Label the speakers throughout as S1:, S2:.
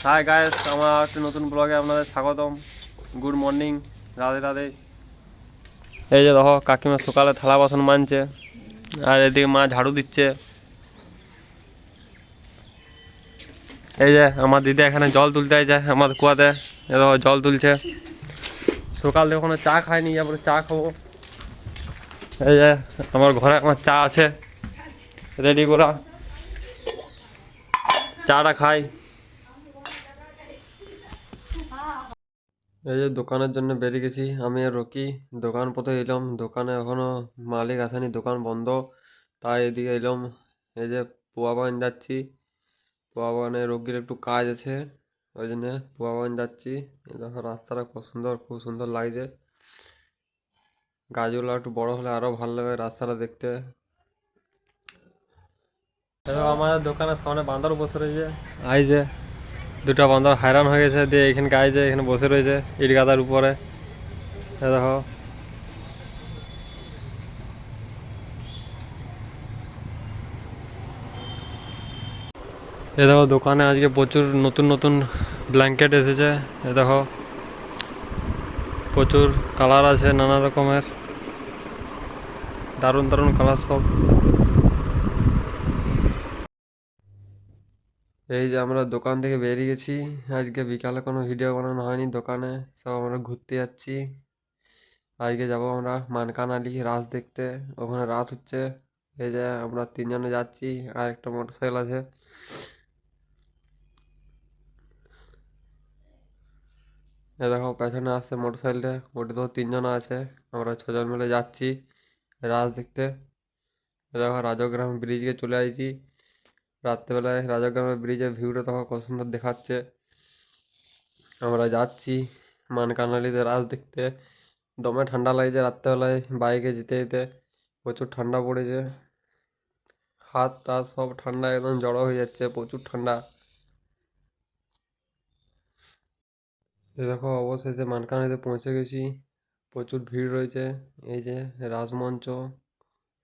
S1: Hi guys, আমার একটা নতুন ব্লগে আপনাদের স্বাগতম। Good morning, Radhe Radhe. এই যে দেখো কাকিমা সকালে থালা বাসন মাজছে, আর এদিকে মা ঝাড়ু দিচ্ছে। এই যে আমার দিদি এখানে জল তুলতে যায় আমাদের কুয়াতে, এ দেখো জল তুলছে। সকাল থেকে কোনো চা খাইনি, তারপরে চা খাবো। এই যে আমার ঘরে আমার চা আছে রেডি করা, চাটা খাই। এই যে দোকানের জন্য বেরিয়ে গেছি আমি আর রকি। দোকান পথে এলাম, দোকানে এখনো মালিক আসেনি, দোকান বন্ধ। তাই এদিকে এলাম। এই যে পোয়া বাগান যাচ্ছি, পোয়া বাগানে রকির একটু কাজ আছে, ওই জন্য পোয়া বাগান যাচ্ছি। এই দেখো রাস্তাটা খুব সুন্দর, খুব সুন্দর লাগছে। গাছগুলো একটু বড় হলে আরো ভালো লাগে রাস্তাটা দেখতে। আমাদের দোকানের সামনে বান্দর বসে রয়েছে। এই যে দুটা বান্দর হায়রান হয়ে গেছে, দিয়ে এখানে গাইছে, এখানে বসে রয়েছে ইট গাদার উপরে। দেখো দেখো দোকানে আজকে প্রচুর নতুন নতুন ব্ল্যাঙ্কেট এসেছে। দেখো প্রচুর কালার আছে, নানা রকমের দারুণ দারুণ কালার সব। এই যে আমরা দোকান থেকে বেরিয়ে গেছি। আজকে বিকালে কোনো ভিডিও বানানো হয়নি দোকানে, সব আমরা ঘুরতে যাচ্ছি। আজকে যাব আমরা মানকানালি রাস দেখতে, ওখানে রাস হচ্ছে। এই যে আমরা তিনজনে যাচ্ছি, আর একটা মোটরসাইকেল আছে। এ দেখো পেছনে আসছে মোটরসাইকেলটা, ওটা তো তিনজন আছে। আমরা ছজন মিলে যাচ্ছি রাস দেখতে। এ দেখো রাজগ্রাম ব্রিজে চলে আসছি। রাত্রেবেলায় রাজগ্রামের ব্রিজের ভিউটা তখন কত সুন্দর দেখাচ্ছে। আমরা যাচ্ছি মানকানালিতে রাস দেখতে। দমে ঠান্ডা লাগছে রাত্রেবেলায় বাইকে যেতে যেতে, প্রচুর ঠান্ডা পড়েছে। হাত তা সব ঠান্ডা, একদম জড়ো হয়ে যাচ্ছে, প্রচুর ঠান্ডা। এ দেখো অবশেষে মানকানালিতে পৌঁছে গেছি। প্রচুর ভিড় রয়েছে। এই যে রাজমঞ্চ,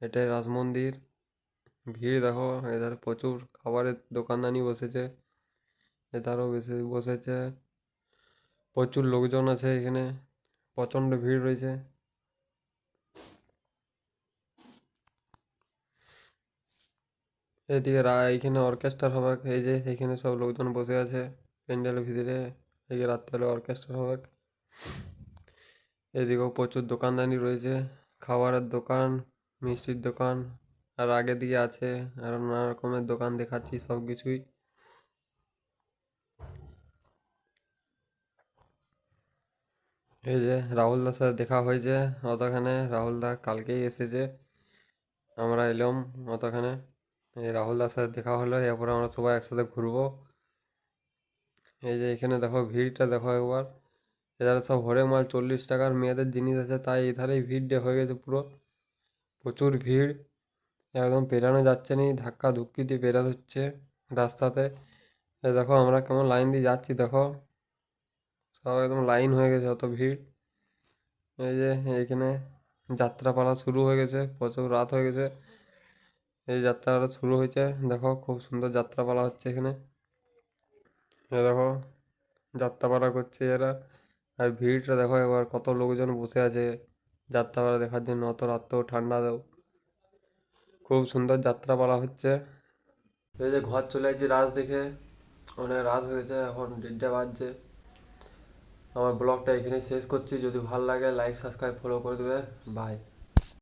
S1: এটাই রাজ মন্দির। ভিড় দেখো, এধারে প্রচুর খাবারের দোকানদানি বসেছে, এধারও বেশি বসেছে। প্রচুর লোকজন আছে এখানে, প্রচণ্ড ভিড় রয়েছে। এদিকে এইখানে অর্কেস্ট্রা হবে। এই যে এখানে সব লোকজন বসে আছে প্যান্ডেলের ভিতরে, এই যে রাত্রেবেলা অর্কেস্ট্রা হবে। এদিকেও প্রচুর দোকানদানি রয়েছে, খাবারের দোকান, মিষ্টির দোকান, আর আগে দিকে আছে আরো নানা রকমের দোকান দেখাচ্ছি সব কিছুই। এই যে রাহুল দার সাথে দেখা হয়েছে অতখানে, রাহুল দা কালকেই এসেছে, আমরা এলাম অতখানে। এই রাহুল দার সাথে দেখা হলো, এরপরে আমরা সবাই একসাথে ঘুরবো। এই যে এখানে দেখো ভিড়টা দেখো একবার। এধারে সব হরেক মাল 40 টাকার মেয়েদের জিনিস আছে, তাই এধারেই ভিড় হয়ে গেছে পুরো, প্রচুর ভিড়। একদম পেরানো যাচ্ছে না, ধাক্কা ধুক্কি দিয়ে পেরাতে হচ্ছে রাস্তাতে। এই দেখো আমরা কেমন লাইন দিয়ে যাচ্ছি, দেখো সব একদম লাইন হয়ে গেছে, অত ভিড়। এই যে এইখানে যাত্রাপালা শুরু হয়ে গেছে, প্রচুর রাত হয়ে গেছে, এই যাত্রাটা শুরু হয়েছে। দেখো খুব সুন্দর যাত্রাপালা হচ্ছে এখানে। এই দেখো যাত্রাপালা করছে এরা, আর ভিড়টা দেখো এবার, কত লোকজন বসে আছে যাত্রাপালা দেখার জন্য, অত রাত্রেও ঠান্ডা দেও। খুব সুন্দর যাত্রাপালা হচ্ছে। এই যে ঘর চলে আসছি রাত দেখে, অনেক রাত হয়েছে, এখন 1:30 বাজছে। আমার ব্লগটা এখানেই শেষ করছি। যদি ভালো লাগে লাইক সাবস্ক্রাইব ফলো করে দেবে। বাই।